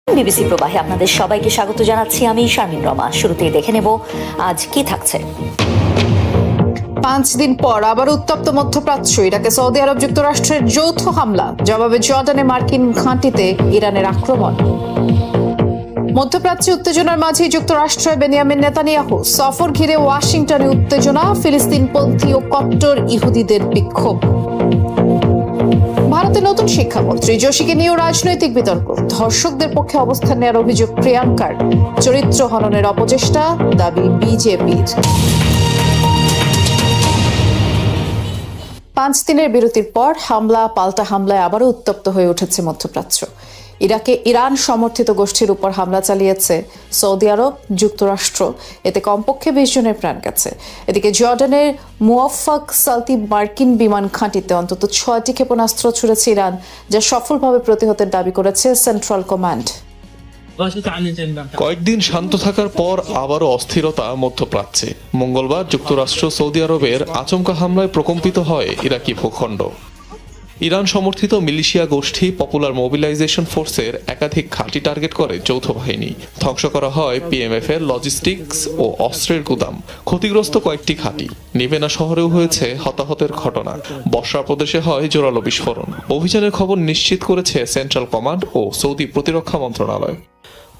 BBC প্রবাহে আপনাদের সবাইকে স্বাগত জানাচ্ছি আমি শারমিন রমা। শুরুতেই দেখে নেব আজ কি থাকছে। 5 দিন পর আবার উত্তপ্ত মধ্যপ্রাচ্য, ইরাকে সৌদি আরব যুক্তরাষ্ট্রের যৌথ হামলা, জবাবে জর্ডানে মার্কিন ঘাঁটিতে ইরানের আক্রমণ। মধ্যপ্রাচ্যে উত্তেজনার মাঝেই যুক্তরাষ্ট্রে বেনিয়ামিন নেতানিয়াহু সফর ঘিরে ওয়াশিংটনে উত্তেজনা, ফিলিস্তিনপন্থী ও কট্টর ইহুদিদের বিক্ষোভ। ভারতের নতুন শিক্ষামন্ত্রী যোশীকে নিয়েও রাজনৈতিক বিতর্ক, ধর্ষকদের পক্ষে অবস্থান নেওয়ার অভিযোগ প্রিয়াঙ্কার, চরিত্র হননের অপচেষ্টা দাবি বিজেপির। 5 দিনের বিরতির পর হামলা পাল্টা হামলায় আবারও উত্তপ্ত হয়ে উঠেছে মধ্যপ্রাচ্য। ইরাকে ইরান সমর্থিত গোষ্ঠীর উপর হামলা চালিয়েছে সৌদি আরব যুক্তরাষ্ট্র, এতে কমপক্ষে 20 জনের প্রাণ গেছে। এদিকে জর্ডানের মুওয়াফাক সালতি মার্কিন বিমান ঘাঁটিতে অন্তত 6টি ক্ষেপণাস্ত্র ছুড়েছে ইরান, যা সফলভাবে প্রতিহতের দাবি করেছে সেন্ট্রাল কমান্ড। কয়েকদিন শান্ত থাকার পর আবারও অস্থিরতা মধ্যপ্রাচ্যে। মঙ্গলবার যুক্তরাষ্ট্র সৌদি আরবের আচমকা হামলায় প্রকম্পিত হয় ইরাকি ভূখণ্ড। ইরান সমর্থিত মিলিশিয়া গোষ্ঠী পপুলার মোবিলাইজেশন ফোর্সের একাধিক ঘাঁটি টার্গেট করে যৌথ বাহিনী। ধ্বংস করা হয় পিএমএফ এর লজিস্টিক্স ও অস্ত্রের গুদাম। ক্ষতিগ্রস্ত কয়েকটি ঘাঁটি। নিভেনা শহরেও হয়েছে হতাহতের ঘটনা। বসরা প্রদেশে হয় জোরালো বিস্ফোরণ। অভিযানের খবর নিশ্চিত করেছে সেন্ট্রাল কমান্ড ও সৌদি প্রতিরক্ষা মন্ত্রণালয়।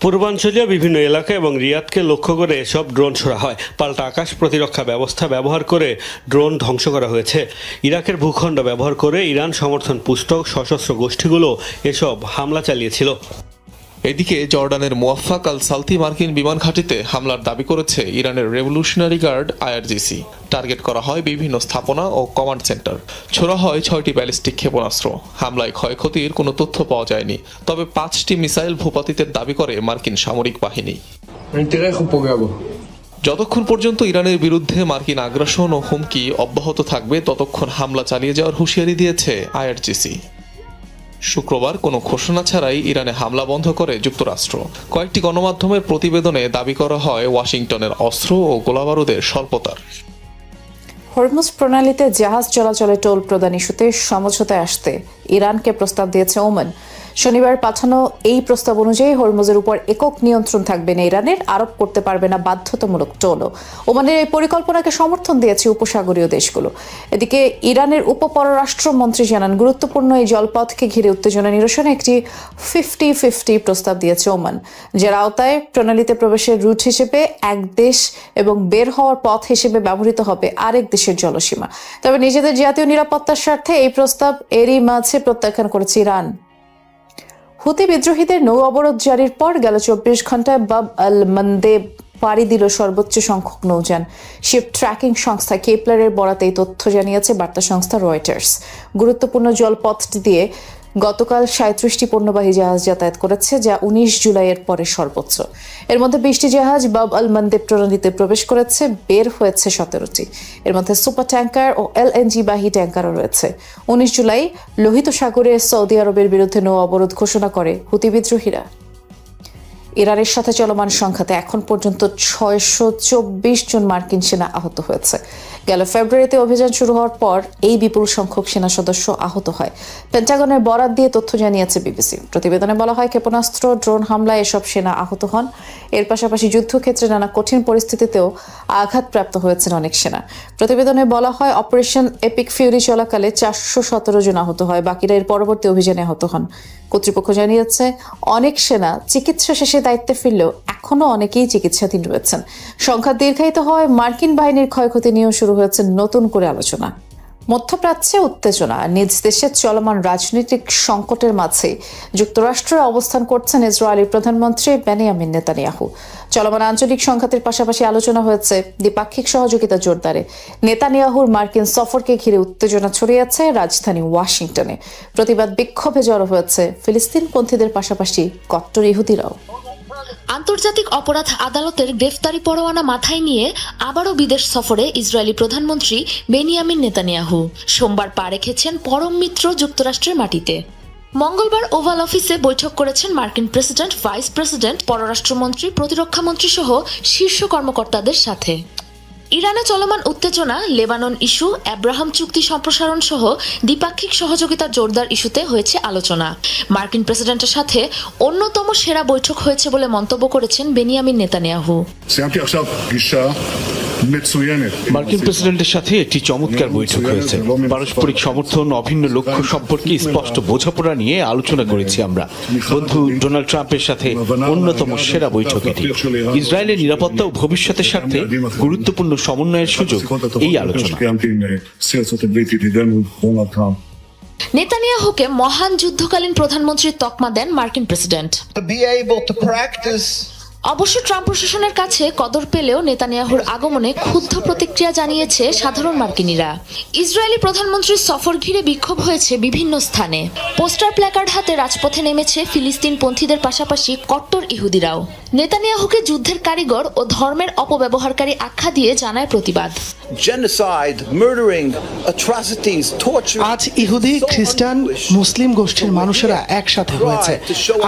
পূর্বাঞ্চলীয় বিভিন্ন এলাকা এবং রিয়াদকে লক্ষ্য করে এসব ড্রোন ছোড়া হয়। পাল্টা আকাশ প্রতিরক্ষা ব্যবস্থা ব্যবহার করে ড্রোন ধ্বংস করা হয়েছে। ইরাকের ভূখণ্ড ব্যবহার করে ইরান সমর্থন পুষ্ট সশস্ত্র গোষ্ঠীগুলো এসব হামলা চালিয়েছিল। এদিকে জর্ডানের মুওয়াফাক আল সালতি মার্কিন বিমান ঘাঁটিতে হামলার দাবি করেছে ইরানের রেভলিউশনারি গার্ড আইআরজিসি। টার্গেট করা হয় বিভিন্ন স্থাপনা ও কমান্ড সেন্টার। ছোড়া হয় 6টি ব্যালিস্টিক ক্ষেপণাস্ত্র। হামলায় ক্ষয়ক্ষতির কোনো তথ্য পাওয়া যায়নি, তবে 5টি মিসাইল ভূপাতিতের দাবি করে মার্কিন সামরিক বাহিনী। যতক্ষণ পর্যন্ত ইরানের বিরুদ্ধে মার্কিন আগ্রাসন ও হুমকি অব্যাহত থাকবে ততক্ষণ হামলা চালিয়ে যাওয়ার হুঁশিয়ারি দিয়েছে আইআরজিসি। শুক্রবার কোনো ঘোষণা ছাড়াই ইরানে হামলা বন্ধ করে যুক্তরাষ্ট্র। কয়েকটি গণমাধ্যমের প্রতিবেদনে দাবি করা হয় ওয়াশিংটনের অস্ত্র ও গোলাবারুদের স্বল্পতার। হরমুজ প্রণালীতে জাহাজ চলাচলে টোল প্রদান ইস্যুতে সমঝোতায় আসতে ইরানকে প্রস্তাব দিয়েছে ওমান। শনিবার পাঠানো এই প্রস্তাব অনুযায়ী হরমুজের উপর একক নিয়ন্ত্রণ থাকবে না ইরানের, আরোপ করতে পারবে না বাধ্যতামূলক টোলও। ওমানের এই পরিকল্পনাকে সমর্থন দিয়েছে উপসাগরীয় দেশগুলো। এদিকে ইরানের উপপররাষ্ট্রমন্ত্রী জানান, গুরুত্বপূর্ণ এই জলপথকে ঘিরে উত্তেজনা নিরসনে একটি 50-50 প্রস্তাব দিয়েছে ওমান, যার আওতায় প্রণালীতে প্রবেশের রুট হিসেবে এক দেশ এবং বের হওয়ার পথ হিসেবে ব্যবহৃত হবে আরেক দেশের জলসীমা। তবে নিজেদের জাতীয় নিরাপত্তার স্বার্থে এই প্রস্তাব এরই মাঝে প্রত্যাখ্যান করেছে ইরান। হুতি বিদ্রোহীদের নৌ অবরোধ জারির পর গেল 24 ঘন্টায় বাব আল মান্দেব পাড়ি দিল সর্বোচ্চ সংখ্যক নৌযান। শিপ ট্র্যাকিং সংস্থা কেপলারের বরাতে এই তথ্য জানিয়েছে বার্তা সংস্থা রয়টার্স। গুরুত্বপূর্ণ জলপথটি দিয়ে গতকাল 37টি পণ্যবাহী জাহাজ যাতায়াত করেছে, যা 19 জুলাইয়ের পরে সর্বোচ্চ। এর মধ্যে 20টি জাহাজ বাব আল মান্দেব প্রণালীতে প্রবেশ করেছে, বের হয়েছে 17টি। এর মধ্যে সুপার ট্যাঙ্কার ও এলএনজি বাহী ট্যাঙ্কারও রয়েছে। 19 জুলাই লোহিত সাগরে সৌদি আরবের বিরুদ্ধে নৌ অবরোধ ঘোষণা করে হুতি বিদ্রোহীরা। ইরানের সাথে চলমান সংঘাতে এখন পর্যন্ত 624 জন মার্কিন সেনা আহত হয়েছে। গেল ফেব্রুয়ারিতে অভিযান শুরু হওয়ার পর এই বিপুল সংখ্যক সেনা সদস্য আহত হয়। পেন্টাগনের বরাত দিয়ে তথ্য জানিয়েছে বিবিসি। প্রতিবেদনে বলা হয়, ক্ষেপণাস্ত্র ড্রোন হামলায় এসব সেনা আহত হন। এর পাশাপাশি যুদ্ধক্ষেত্রে নানা কঠিন পরিস্থিতিতেও আঘাতপ্রাপ্ত হয়েছেন অনেক সেনা। প্রতিবেদনে বলা হয়, অপারেশন এপিক ফিউরি চলাকালে 417 জন আহত হয়, বাকিরা এর পরবর্তী অভিযানে আহত হন। কর্তৃপক্ষ জানিয়েছে, অনেক সেনা চিকিৎসা শেষে দায়িত্বে ফিরলেও এখনো অনেকেই চিকিৎসাধীন রয়েছেন। সংখ্যা দীর্ঘায়িত হয় মার্কিন বাহিনীর ক্ষয়ক্ষতি নিয়েও শুরু হয়েছে নতুন করে আলোচনা। মধ্যপ্রাচ্যে উত্তেজনা, নিজ দেশের চলমান রাজনৈতিক সংকটের মাঝে যুক্তরাষ্ট্রে অবস্থান করছেন ইসরায়েলি প্রধানমন্ত্রী বেনিয়ামিন নেতানিয়াহু। চলমান আঞ্চলিক সংঘাতের পাশাপাশি আলোচনা হয়েছে দ্বিপাক্ষিক সহযোগিতা জোরদারে। নেতানিয়াহুর মার্কিন সফরকে ঘিরে উত্তেজনা ছড়িয়েছে রাজধানী ওয়াশিংটনে। প্রতিবাদ বিক্ষোভে জড়ো হয়েছে ফিলিস্তিনপন্থীদের পাশাপাশি কট্টর ইহুদিরাও। আন্তর্জাতিক অপরাধ আদালতের গ্রেফতারি পরোয়ানা মাথায় নিয়ে আবারও বিদেশ সফরে ইসরায়েলি প্রধানমন্ত্রী বেনিয়ামিন নেতানিয়াহু সোমবার পা রেখেছেন পরম মিত্র যুক্তরাষ্ট্রের মাটিতে। মঙ্গলবার ওভাল অফিসে বৈঠক করেছেন মার্কিন প্রেসিডেন্ট, ভাইস প্রেসিডেন্ট, পররাষ্ট্রমন্ত্রী, প্রতিরক্ষামন্ত্রী সহ শীর্ষ কর্মকর্তাদের সাথে। ইরানে চলমান উত্তেজনা, লেবানন ইস্যু, আব্রাহাম চুক্তি সম্প্রসারণ সহ দ্বিপাক্ষিক সহযোগিতার জোরদার ইস্যুতে হয়েছে আলোচনা। মার্কিন প্রেসিডেন্টের সাথে অন্যতম সেরা বৈঠক হয়েছে বলে মন্তব্য করেছেন বেনিয়ামিন নেতানিয়াহু। মার্কিন প্রেসিডেন্টের সাথে একটি চমৎকার বৈঠক হয়েছে। পারস্পরিক সমর্থন, অভিন্ন লক্ষ্য সম্পর্কে স্পষ্ট বোঝাপড়া নিয়ে আলোচনা করেছি আমরা। বন্ধু ডোনাল্ড ট্রাম্পের সাথে অন্যতম সেরা বৈঠক এটি। ইসরায়েলের নিরাপত্তা ও ভবিষ্যতের স্বার্থে গুরুত্বপূর্ণ সমন্বয়ের সুযোগ এই আলোচনা। নেতানিয়াহুকে মহান যুদ্ধকালীন প্রধানমন্ত্রীর তকমা দেন মার্কিন প্রেসিডেন্ট। অবশ্য ট্রাম্প প্রশাসনের কাছে কদর পেলেও নেতানিয়াহুর আগমনে ক্ষুব্ধ প্রতিক্রিয়া জানিয়েছে সাধারণ মার্কিনীরা। ইসরায়েলি প্রধানমন্ত্রীর সফর ঘিরে বিক্ষোভ হয়েছে বিভিন্ন স্থানে। পোস্টার প্ল্যাকার্ড হাতে রাজপথে নেমেছে ফিলিস্তিনপন্থীদের পাশাপাশি কট্টর ইহুদিরাও। নেতানিয়াহুকে যুদ্ধের কারিগর ও ধর্মের অপব্যবহারকারী আখ্যা দিয়ে জানায় প্রতিবাদ। আজ ইহুদি, খ্রিস্টান, মুসলিম গোষ্ঠীর মানুষেরা একসাথে হয়েছে।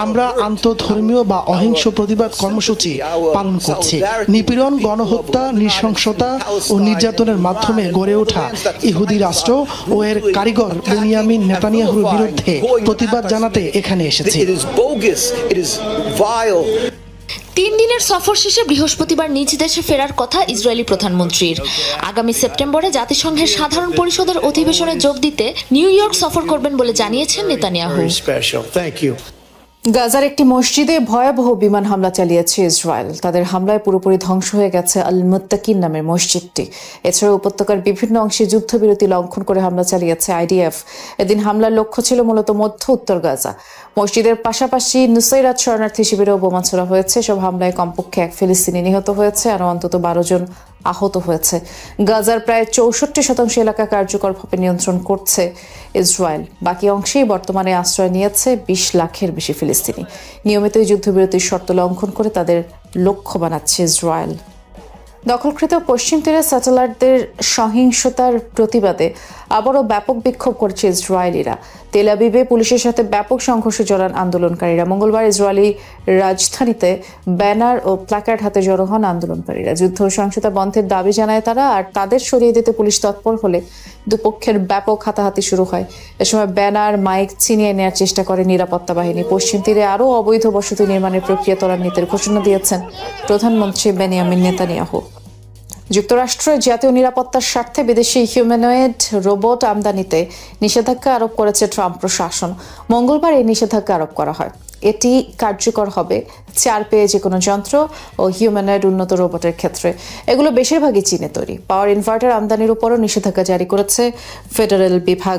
আমরা আন্তঃধর্মীয় বা অহিংস প্রতিবাদ কর্মসূচি পালন করছি। নিপীড়ন, গণহত্যা, নৃশংসতা ও নির্যাতনের মাধ্যমে গড়ে ওঠা ইহুদি রাষ্ট্র ও এর কারিগর বেনিয়ামিন নেতানিয়াহুর বিরুদ্ধে প্রতিবাদ জানাতে এখানে এসেছি। 3 দিনের সফর শেষে বৃহস্পতিবার নিজ দেশে ফেরার কথা ইসরায়েলি প্রধানমন্ত্রীর। আগামী সেপ্টেম্বরে জাতিসংঘের সাধারণ পরিষদের অধিবেশনে যোগ দিতে নিউ ইয়র্ক সফর করবেন বলে জানিয়েছেন নেতানিয়াহু। গাজার একটি মসজিদে ভয়াবহ বিমান হামলা চালিয়েছে ইসরায়েল। তাদের হামলায় পুরোপুরি ধ্বংস হয়ে গেছে আল মুত্তাকিন নামের মসজিদটি। এছাড়া উপত্যকার বিভিন্ন অংশে যুদ্ধবিরতি লঙ্ঘন করে হামলা চালিয়েছে আইডিএফ। এদিন হামলার লক্ষ্য ছিল মূলত মধ্য উত্তর গাজা। মসজিদের পাশাপাশি নুসাইরাত শরণার্থী শিবিরেও বোমা ছোড়া হয়েছে। সব হামলায় কমপক্ষে 1 ফিলিস্তিনি নিহত হয়েছে, আরও অন্তত 12 জন আহত হয়েছে। গাজার প্রায় 64% এলাকা কার্যকরভাবে নিয়ন্ত্রণ করছে ইসরায়েল। বাকি অংশেই বর্তমানে আশ্রয় নিয়েছে 20 লাখের বেশি ফিলিস্তিনি। নিয়মিতই যুদ্ধবিরতির শর্ত লঙ্ঘন করে তাদের লক্ষ্য বানাচ্ছে ইসরায়েল। দখলকৃত পশ্চিম তীরে স্যাটেলাইটদের সহিংসতার প্রতিবাদে আবারও ব্যাপক বিক্ষোভ করছে ইসরায়েলিরা। তেল আবিবে পুলিশের সাথে ব্যাপক সংঘর্ষে জড়ান আন্দোলনকারীরা। মঙ্গলবার ইসরায়েলি রাজধানীতে ব্যানার ও প্ল্যাকার্ড হাতে জড়ো হন আন্দোলনকারীরা। যুদ্ধ ও সহিংসতা বন্ধের দাবি জানায় তারা, আর তাদের সরিয়ে দিতে পুলিশ তৎপর হলে দুপক্ষের ব্যাপক হাতাহাতি শুরু হয়। এ সময় ব্যানার, মাইক ছিনিয়ে নেওয়ার চেষ্টা করে নিরাপত্তা বাহিনী। পশ্চিম তীরে আরও অবৈধ বসতি নির্মাণের প্রক্রিয়া ত্বরান্বিতের ঘোষণা দিয়েছেন প্রধানমন্ত্রী বেনিয়ামিন নেতানিয়াহু। যুক্তরাষ্ট্রের জাতীয় নিরাপত্তার স্বার্থে বিদেশি হিউম্যানয়েড রোবট আমদানিতে নিষেধাজ্ঞা আরোপ করেছে ট্রাম্প প্রশাসন। মঙ্গলবার এই নিষেধাজ্ঞা আরোপ করা হয়। এটি কার্যকর হবে 4 পেয়ে যে কোনো যন্ত্র ও হিউম্যানয়েড উন্নত রোবটের ক্ষেত্রে। এগুলো বেশিরভাগই চীনে তৈরি। পাওয়ার ইনভার্টার আমদানির উপরও নিষেধাজ্ঞা জারি করেছে ফেডারেল বিভাগ।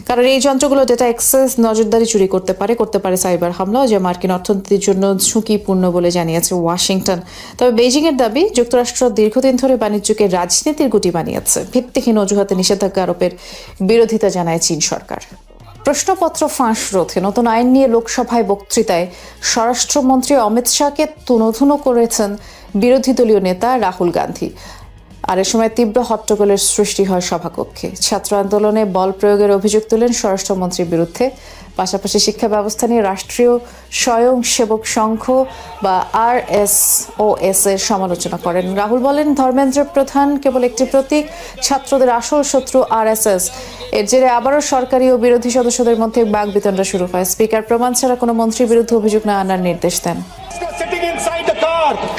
কারণ এই যন্ত্রগুলো ডেটা অ্যাক্সেস, নজরদারি চুরি করতে পারে সাইবার হামলাও, যা মার্কিন অর্থনীতির জন্য ঝুঁকিপূর্ণ বলে জানিয়েছে ওয়াশিংটন। তবে বেইজিংয়ের দাবি, যুক্তরাষ্ট্র দীর্ঘদিন ধরে বাণিজ্যকে রাজনীতির গুটি বানিয়েছে। ভিত্তিহীন অজুহাতে নিষেধাজ্ঞা আরোপের বিরোধিতা জানায় চীন সরকার। প্রশ্নপত্র ফাঁস রোধে নতুন আইন নিয়ে লোকসভায় বক্তৃতায় স্বরাষ্ট্রমন্ত্রী অমিত শাহকে তুনোধুনো করেছেন বিরোধী দলীয় নেতা রাহুল গান্ধী। আর এ সময় তীব্র হট্টগোলের সৃষ্টি হয় সভাকক্ষে। ছাত্র আন্দোলনে বল প্রয়োগের অভিযোগ তোলেন স্বরাষ্ট্রমন্ত্রীর বিরুদ্ধে। পাশাপাশি শিক্ষা ব্যবস্থা নিয়ে রাষ্ট্রীয় স্বয়ংসেবক সংঘ বা RSOS এর সমালোচনা করেন। রাহুল বলেন, ধর্মেন্দ্র প্রধান কেবল একটি প্রতীক, ছাত্রদের আসল শত্রু RSS। এর জেরে আবারও সরকারি ও বিরোধী সদস্যদের মধ্যে বাকবিতণ্ডা শুরু হয়। স্পিকার প্রমাণ ছাড়া কোনো মন্ত্রীর বিরুদ্ধে অভিযোগ না আনার নির্দেশ দেন।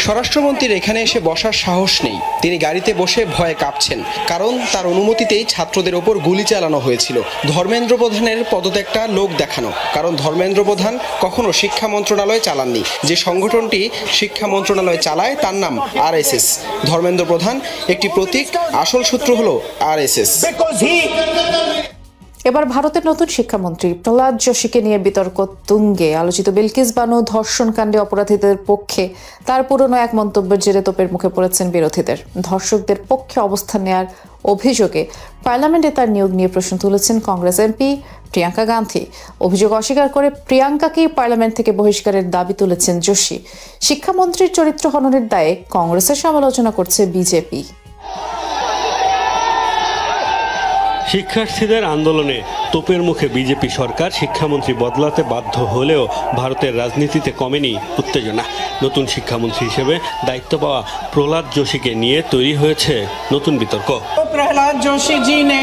স্বরাষ্ট্রমন্ত্রীর এখানে এসে বসার সাহস নেই। তিনি গাড়িতে বসে ভয়ে কাঁপছেন, কারণ তার অনুমতিতেই ছাত্রদের ওপর গুলি চালানো হয়েছিল। ধর্মেন্দ্র প্রধানের পদত্যাগটা লোক দেখানো, কারণ ধর্মেন্দ্র প্রধান কখনো শিক্ষা মন্ত্রণালয় চালাননি। যে সংগঠনটি শিক্ষা মন্ত্রণালয় চালায় তার নাম RSS। ধর্মেন্দ্র প্রধান একটি প্রতীক, আসল শত্রু হলো RSS। এবার ভারতের নতুন শিক্ষামন্ত্রী প্রহ্লাদ যোশীকে নিয়ে বিতর্ক তুঙ্গে। আলোচিত বিলকিস বানু ধর্ষণ কাণ্ডে অপরাধীদের পক্ষে তার পুরনো এক মন্তব্যের জেরে তোপের মুখে পড়েছেন বিরোধীদের। ধর্ষকদের পক্ষে অবস্থান নেয়ার অভিযোগে পার্লামেন্টে তার নিয়োগ নিয়ে প্রশ্ন তুলেছেন কংগ্রেস এমপি প্রিয়াঙ্কা গান্ধী। অভিযোগ অস্বীকার করে প্রিয়াঙ্কাকেই পার্লামেন্ট থেকে বহিষ্কারের দাবি তুলেছেন যোশী। শিক্ষামন্ত্রীর চরিত্র হননের দায়ে কংগ্রেসের সমালোচনা করছে বিজেপি। শিক্ষার্থীদের আন্দোলনে তোপের মুখে বিজেপি সরকার, শিক্ষামন্ত্রী বদলাতে বাধ্য হলেও ভারতের রাজনীতিতে কমেনি উত্তেজনা। নতুন শিক্ষামন্ত্রী হিসেবে দায়িত্ব পাওয়া প্রহ্লাদ যোশীকে নিয়ে তৈরি হয়েছে নতুন বিতর্ক। प्रहलाद जोशी जी ने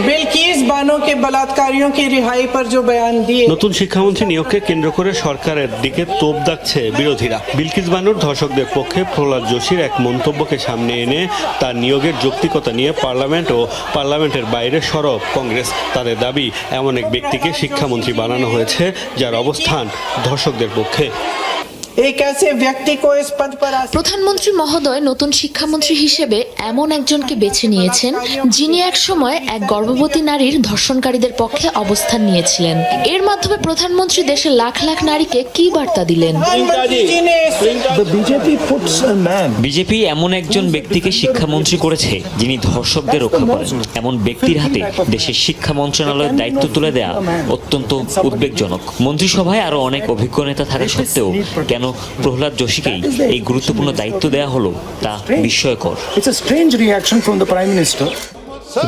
बिल्किस बानो के बलात्कारियों की रिहाई पर जो बयान दिए। নতুন শিক্ষামন্ত্রী নিয়োগকে কেন্দ্র করে সরকারের দিকে তোপ দাগছে বিরোধীরা। বিলকিস বানুর ধর্ষকদের পক্ষে প্রহ্লাদ যোশীর এক মন্তব্যকে সামনে এনে তার নিয়োগের যৌক্তিকতা নিয়ে পার্লামেন্ট ও পার্লামেন্টের বাইরে সরব কংগ্রেস। তাদের দাবি, এমন এক ব্যক্তিকে শিক্ষামন্ত্রী বানানো হয়েছে যার অবস্থান ধর্ষকদের পক্ষে। एक ऐसे व्यक्ति को इस पद पर প্রধানমন্ত্রী মহোদয় নতুন শিক্ষামন্ত্রী হিসেবে এমন একজনকে বেছে নিয়েছেন যিনি এক সময় এক গর্ভবতী নারীর ধর্ষণকারীদের পক্ষে অবস্থান নিয়েছিলেন। এর মাধ্যমে প্রধানমন্ত্রী দেশের লাখ লাখ নারীকে কি বার্তা দিলেন? বিজেপি এমন একজন ব্যক্তিকে শিক্ষামন্ত্রী করেছে যিনি ধর্ষকদের রক্ষা করেন। এমন ব্যক্তির হাতে দেশের শিক্ষা মন্ত্রণালয়ের দায়িত্ব তুলে দেয়া অত্যন্ত উদ্বেগজনক। মন্ত্রিসভায় আরো অনেক অভিজ্ঞ নেতা থাকা সত্ত্বেও কেন প্রহ্লাদ যোশীকেই এই গুরুত্বপূর্ণ দায়িত্ব দেয়া হলো তা বিস্ময়কর।